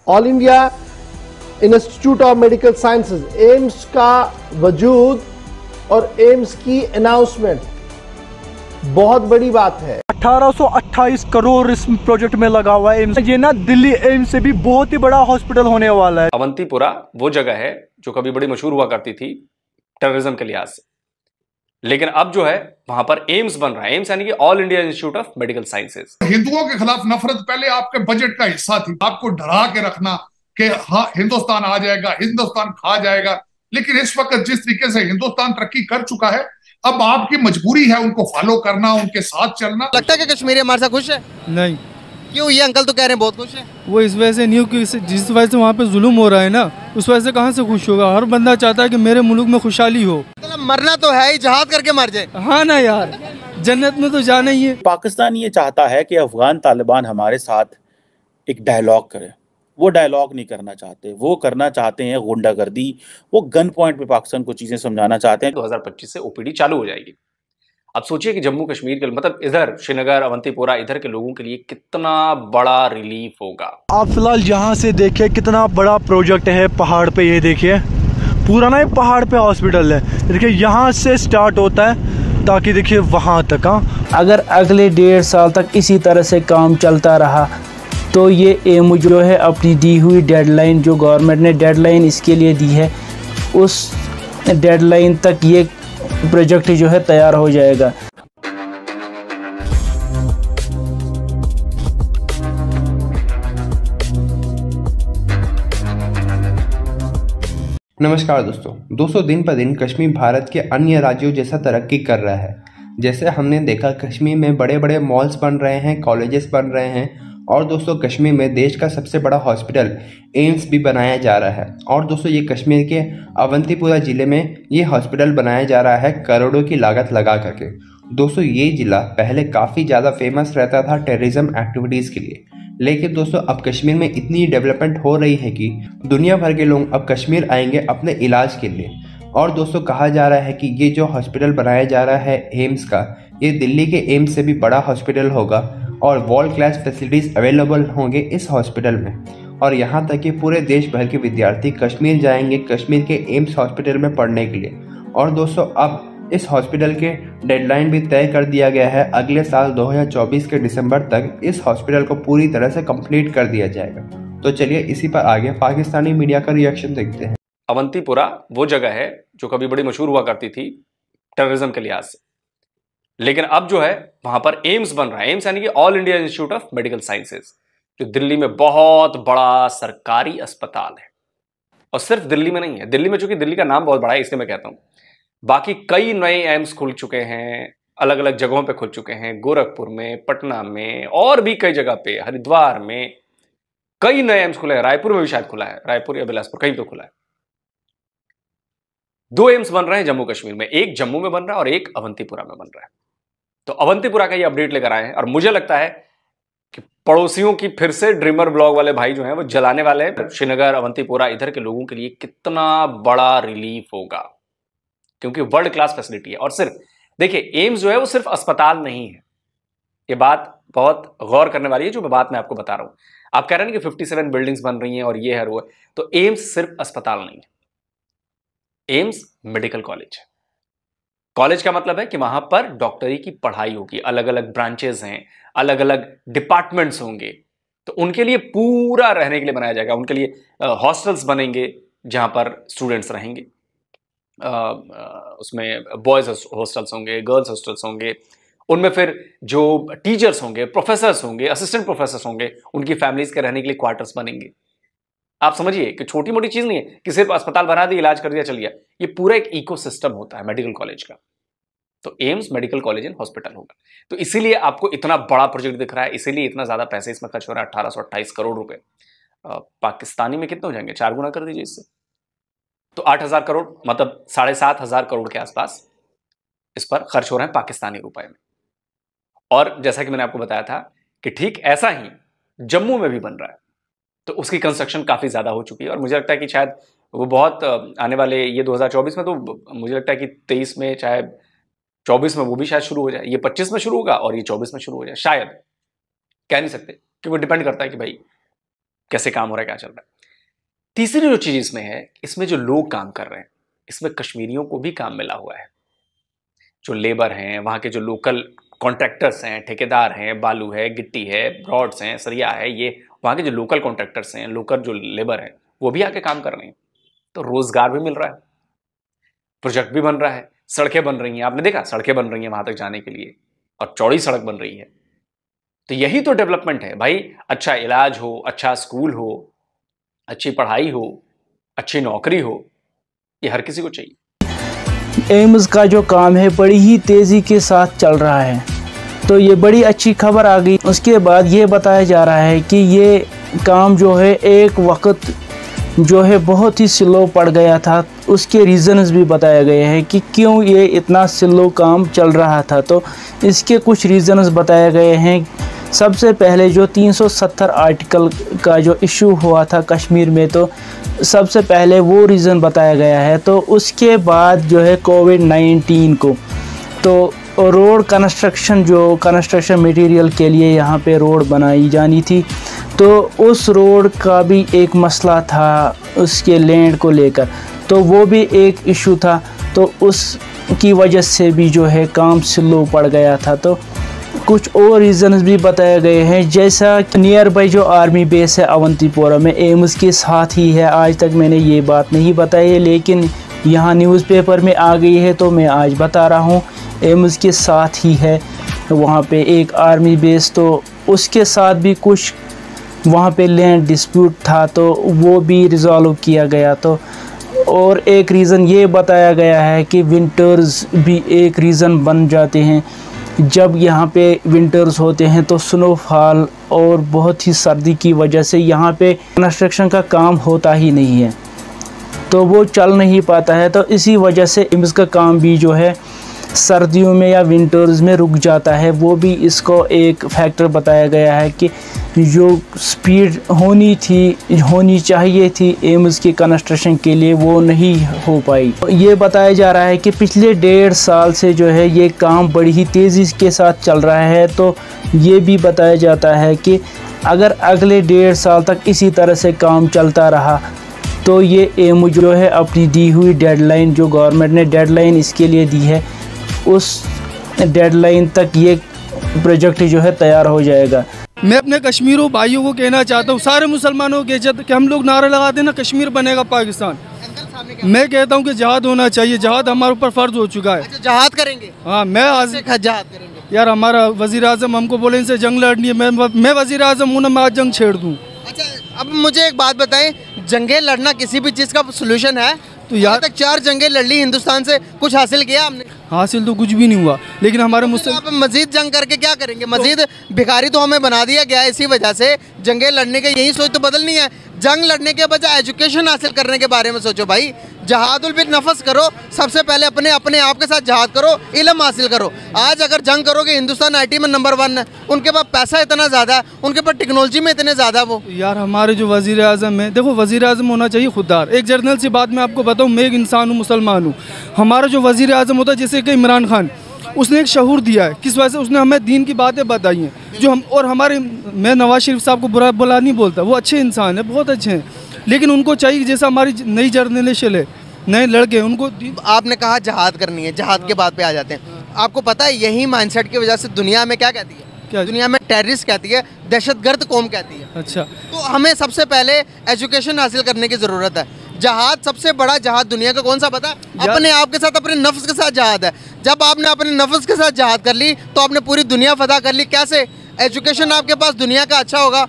All India institute of medical sciences AIIMS का वजूद और एम्स की अनाउंसमेंट बहुत बड़ी बात है। 1828 करोड़ इस प्रोजेक्ट में लगा हुआ है एम्स। ये ना दिल्ली एम्स से भी बहुत ही बड़ा हॉस्पिटल होने वाला है। अवंतीपुरा वो जगह है जो कभी बड़ी मशहूर हुआ करती थी टेररिज्म के लिहाज से, लेकिन अब जो है वहां पर एम्स बन रहा है। एम्स यानी कि all India institute of medical sciences. हिंदुओं के खिलाफ नफरत पहले आपके बजट का हिस्सा थी, आपको डरा के रखना कि हाँ हिंदुस्तान आ जाएगा, हिंदुस्तान खा जाएगा। लेकिन इस वक्त जिस तरीके से हिंदुस्तान तरक्की कर चुका है, अब आपकी मजबूरी है उनको फॉलो करना, उनके साथ चलना। लगता है कि कश्मीरी हमारे साथ खुश है? नहीं। क्यों? ये अंकल तो कह रहे हैं बहुत खुश है। वो इस वजह से नहीं, क्योंकि जिस वजह से वहाँ पे जुल्म हो रहा है ना, उस वजह से कहाँ से खुश होगा। हर बंदा चाहता है कि मेरे मुल्क में खुशहाली हो। मतलब मरना तो है ही, जहाद करके मर जाए। हाँ ना यार, जन्नत में तो जाना ही है। पाकिस्तान ये चाहता है कि अफगान तालिबान हमारे साथ एक डायलॉग करे। वो डायलॉग नहीं करना चाहते, वो करना चाहते हैं गुंडागर्दी। वो गन पॉइंट पे पाकिस्तान को चीजें समझाना चाहते हैं। 2025 से ओपीडी चालू हो जाएगी। अब सोचिए कि जम्मू कश्मीर के मतलब इधर श्रीनगर, अवंतीपुरा, इधर के लोगों के लिए कितना बड़ा रिलीफ होगा। आप फिलहाल यहाँ से देखिए कितना बड़ा प्रोजेक्ट है पहाड़ पे। ये देखिए पूरा ना ये पहाड़ पे हॉस्पिटल है। देखिए यहाँ से स्टार्ट होता है ताकि देखिए वहाँ तक। अगर अगले 1.5 साल तक इसी तरह से काम चलता रहा तो ये एम जो है अपनी दी हुई डेडलाइन, जो गवर्नमेंट ने डेडलाइन इसके लिए दी है, उस डेडलाइन तक ये प्रोजेक्ट जो है तैयार हो जाएगा। नमस्कार दोस्तों दिन पर दिन कश्मीर भारत के अन्य राज्यों जैसा तरक्की कर रहा है। जैसे हमने देखा कश्मीर में बड़े बड़े मॉल्स बन रहे हैं, कॉलेजेस बन रहे हैं, और दोस्तों कश्मीर में देश का सबसे बड़ा हॉस्पिटल एम्स भी बनाया जा रहा है। और दोस्तों ये कश्मीर के अवंतीपुरा ज़िले में ये हॉस्पिटल बनाया जा रहा है करोड़ों की लागत लगा करके। दोस्तों ये ज़िला पहले काफ़ी ज़्यादा फेमस रहता था टेररिज्म एक्टिविटीज़ के लिए, लेकिन दोस्तों अब कश्मीर में इतनी डेवलपमेंट हो रही है कि दुनिया भर के लोग अब कश्मीर आएंगे अपने इलाज के लिए। और दोस्तों कहा जा रहा है कि ये जो हॉस्पिटल बनाया जा रहा है एम्स का, ये दिल्ली के एम्स से भी बड़ा हॉस्पिटल होगा और वर्ल्ड क्लास फैसिलिटीज़ अवेलेबल होंगे इस हॉस्पिटल में। और यहाँ तक कि पूरे देश भर के विद्यार्थी कश्मीर जाएंगे कश्मीर के एम्स हॉस्पिटल में पढ़ने के लिए। और दोस्तों अब इस हॉस्पिटल के डेडलाइन भी तय कर दिया गया है। अगले साल 2024 के दिसंबर तक इस हॉस्पिटल को पूरी तरह से कंप्लीट कर दिया जाएगा। तो चलिए इसी पर आगे पाकिस्तानी मीडिया का रिएक्शन देखते हैं। अवंतीपुरा वो जगह है जो कभी बड़ी मशहूर हुआ करती थी टेररिज्म के लिहाज से, लेकिन अब जो है वहां पर एम्स बन रहा है। एम्स यानी कि all India institute of medical sciences, जो दिल्ली में बहुत बड़ा सरकारी अस्पताल है। और सिर्फ दिल्ली में नहीं है, दिल्ली में चूंकि दिल्ली का नाम बहुत बड़ा है इसलिए मैं कहता हूं, बाकी कई नए एम्स खुल चुके हैं, अलग अलग जगहों पे खुल चुके हैं। गोरखपुर में, पटना में और भी कई जगह पे, हरिद्वार में कई नए एम्स खुले हैं। रायपुर में भी शायद खुला है, रायपुर या बिलासपुर कहीं तो खुला है। 2 एम्स बन रहे हैं जम्मू कश्मीर में, एक जम्मू में बन रहा है और एक अवंतीपुरा में बन रहा है। तो अवंतीपुरा का ये अपडेट लेकर आए हैं और मुझे लगता है कि पड़ोसियों की फिर से ड्रीमर ब्लॉग वाले भाई जो हैं वो जलाने वाले हैं। श्रीनगर, अवंतीपुरा, इधर के लोगों के लिए कितना बड़ा रिलीफ होगा, क्योंकि वर्ल्ड क्लास फैसिलिटी है। और सिर्फ देखिए एम्स जो है वो सिर्फ अस्पताल नहीं है। ये बात बहुत गौर करने वाली है जो बात मैं आपको बता रहा हूं। आप कह रहे हैं कि 57 बिल्डिंग्स बन रही हैं और ये है वो है, तो एम्स सिर्फ अस्पताल नहीं है, एम्स मेडिकल कॉलेज है। कॉलेज का मतलब है कि वहां पर डॉक्टरी की पढ़ाई होगी, अलग अलग ब्रांचेस हैं, अलग अलग डिपार्टमेंट्स होंगे, तो उनके लिए पूरा रहने के लिए बनाया जाएगा। उनके लिए हॉस्टल्स बनेंगे जहां पर स्टूडेंट्स रहेंगे। उसमें बॉयज हॉस्टल्स होंगे, गर्ल्स हॉस्टल्स होंगे, उनमें फिर जो टीचर्स होंगे, प्रोफेसर्स होंगे, असिस्टेंट प्रोफेसर्स होंगे, उनकी फैमिलीज के रहने के लिए क्वार्टर्स बनेंगे। आप समझिए कि छोटी मोटी चीज नहीं है कि सिर्फ अस्पताल बना दिया, इलाज कर दिया, चल गया। ये पूरा एक इकोसिस्टम होता है मेडिकल कॉलेज का। तो AIIMS medical college and hospital होगा। तो इसीलिए आपको इतना बड़ा प्रोजेक्ट दिख रहा है, इसीलिए इतना ज्यादा पैसे इसमें खर्च हो रहा है, 1828 करोड़ रुपए। पाकिस्तानी में कितने हो जाएंगे? 4 गुना कर दीजिए इससे, तो 8,000 करोड़, मतलब 7,500 करोड़ के आसपास इस पर खर्च हो रहे हैं पाकिस्तानी रुपए में। और जैसा कि मैंने आपको बताया था कि ठीक ऐसा ही जम्मू में भी बन रहा है, तो उसकी कंस्ट्रक्शन काफी ज्यादा हो चुकी है। और मुझे लगता है कि शायद वो बहुत आने वाले ये 2024 में, तो मुझे लगता है कि 23 में, चाहे 24 में वो भी शायद शुरू हो जाए। ये 25 में शुरू होगा और ये 24 में शुरू हो जाए, शायद कह नहीं सकते, क्योंकि डिपेंड करता है कि भाई कैसे काम हो रहा है, क्या चल रहा है। तीसरी जो चीज इसमें है, इसमें जो लोग काम कर रहे हैं, इसमें कश्मीरियों को भी काम मिला हुआ है। जो लेबर हैं, वहां के जो लोकल कॉन्ट्रैक्टर्स हैं, ठेकेदार हैं, बालू है, गिट्टी है, रॉड्स हैं, सरिया है, ये वहां के जो लोकल कॉन्ट्रैक्टर्स हैं, लोकल जो लेबर हैं, वो भी आके काम कर रहे हैं। तो रोजगार भी मिल रहा है, प्रोजेक्ट भी बन रहा है, सड़कें बन रही हैं। आपने देखा सड़कें बन रही हैं वहां तक जाने के लिए, और चौड़ी सड़क बन रही है। तो यही तो डेवलपमेंट है भाई। अच्छा इलाज हो, अच्छा स्कूल हो, अच्छी पढ़ाई हो, अच्छी नौकरी हो, ये हर किसी को चाहिए। एम्स का जो काम है बड़ी ही तेज़ी के साथ चल रहा है, तो ये बड़ी अच्छी खबर आ गई। उसके बाद ये बताया जा रहा है कि ये काम जो है एक वक्त जो है बहुत ही स्लो पड़ गया था। उसके रीज़न्स भी बताए गए हैं कि क्यों ये इतना स्लो काम चल रहा था। तो इसके कुछ रीज़न्स बताए गए हैं। सबसे पहले जो 370 आर्टिकल का जो इशू हुआ था कश्मीर में, तो सबसे पहले वो रीज़न बताया गया है। तो उसके बाद जो है कोविड-19 को, तो रोड कंस्ट्रक्शन, जो कंस्ट्रक्शन मटेरियल के लिए यहाँ पे रोड बनाई जानी थी, तो उस रोड का भी एक मसला था उसके लैंड को लेकर, तो वो भी एक इशू था। तो उसकी वजह से भी जो है काम स्लो पड़ गया था। तो कुछ और रीज़न्स भी बताए गए हैं, जैसा कि नियर बाई जो आर्मी बेस है अवंतीपोरा में, एम्स के साथ ही है। आज तक मैंने ये बात नहीं बताई है, लेकिन यहाँ न्यूज़पेपर में आ गई है, तो मैं आज बता रहा हूँ। एम्स के साथ ही है वहाँ पे एक आर्मी बेस, तो उसके साथ भी कुछ वहाँ पे लैंड डिस्प्यूट था, तो वो भी रिज़ॉल्व किया गया। तो और एक रीज़न ये बताया गया है कि विंटर्स भी एक रीज़न बन जाते हैं। जब यहाँ पे विंटर्स होते हैं तो स्नोफॉल और बहुत ही सर्दी की वजह से यहाँ पे कंस्ट्रक्शन का काम होता ही नहीं है, तो वो चल नहीं पाता है। तो इसी वजह से एम्स का काम भी जो है सर्दियों में या विंटर्स में रुक जाता है। वो भी इसको एक फैक्टर बताया गया है कि जो स्पीड होनी चाहिए थी एम्स के कंस्ट्रक्शन के लिए, वो नहीं हो पाई। ये बताया जा रहा है कि पिछले 1.5 साल से जो है ये काम बड़ी ही तेज़ी के साथ चल रहा है। तो ये भी बताया जाता है कि अगर अगले 1.5 साल तक इसी तरह से काम चलता रहा, तो ये एम जो है अपनी दी हुई डेडलाइन, जो गवर्नमेंट ने डेडलाइन इसके लिए दी है, उस डेडलाइन तक ये प्रोजेक्ट जो है तैयार हो जाएगा। मैं अपने कश्मीरों भाइयों को कहना चाहता हूँ, सारे मुसलमानों के कि हम लोग नारा लगाते हैं ना, कश्मीर बनेगा पाकिस्तान। मैं कहता हूँ कि जहाद होना चाहिए। जहाद हमारे ऊपर फ़र्ज हो चुका है। अच्छा, जहाद करेंगे? हाँ, मैं आज जहाद करेंगे। यार हमारा वज़ीर आज़म हमको बोले इनसे जंग लड़नी है, मैं वज़ीर आज़म हूँ ना, मैं आज जंग छेड़ दूँ। अच्छा, अब मुझे एक बात बताएं, जंगे लड़ना किसी भी चीज़ का सोल्यूशन है? तो यार तक 4 जंगे लड़ ली हिंदुस्तान से, कुछ हासिल किया हमने? हासिल तो कुछ भी नहीं हुआ, लेकिन हमारे आप मजीद जंग करके क्या करेंगे? मजीद भिखारी तो हमें बना दिया गया है। इसी वजह से जंगे लड़ने के यही सोच तो बदलनी है। जंग लड़ने के बजाय एजुकेशन हासिल करने के बारे में सोचो भाई। जहादुल बिल नफस करो, सबसे पहले अपने आप के साथ जहाद करो, इल्म हासिल करो। आज अगर जंग करोगे, हिंदुस्तान आईटी में नंबर 1 है, उनके पास पैसा इतना ज़्यादा है, उनके पास टेक्नोलॉजी में इतने ज़्यादा वो। यार हमारे जो वज़ीर आज़म है, देखो वज़ीर आज़म होना चाहिए खुददार। एक जर्नल सी बात मैं आपको बताऊँ, मैं एक इंसान हूँ, मुसलमान हूँ। हमारा जो वज़ीर आज़म होता है, जैसे कि इमरान खान, उसने एक शऊर दिया है। किस वजह से? उसने हमें दीन की बातें बताई हैं जो हम, और हमारे, मैं नवाज शरीफ साहब को बुरा बुला नहीं बोलता, वो अच्छे इंसान है, बहुत अच्छे हैं, लेकिन उनको चाहिए जैसा हमारी नई जर्नरेशन है, नए लड़के, उनको। आपने कहा जहाद करनी है, जहाद के बाद पे आ जाते हैं। आपको पता है यही माइंडसेट की वजह से दुनिया में क्या कहती है? क्या दुनिया में टेररिस्ट कहती है, दहशतगर्द कौम कहती है। अच्छा, तो हमें सबसे पहले एजुकेशन हासिल करने की ज़रूरत है। जहाद, सबसे बड़ा जहाद दुनिया का कौन सा पता है? अपने आप के साथ, अपने नफ्स के साथ जहाद है। जब आपने अपने नफ्स के साथ जहाद कर ली, तो आपने पूरी दुनिया फतह कर ली। कैसे? एजुकेशन आपके पास दुनिया का अच्छा होगा,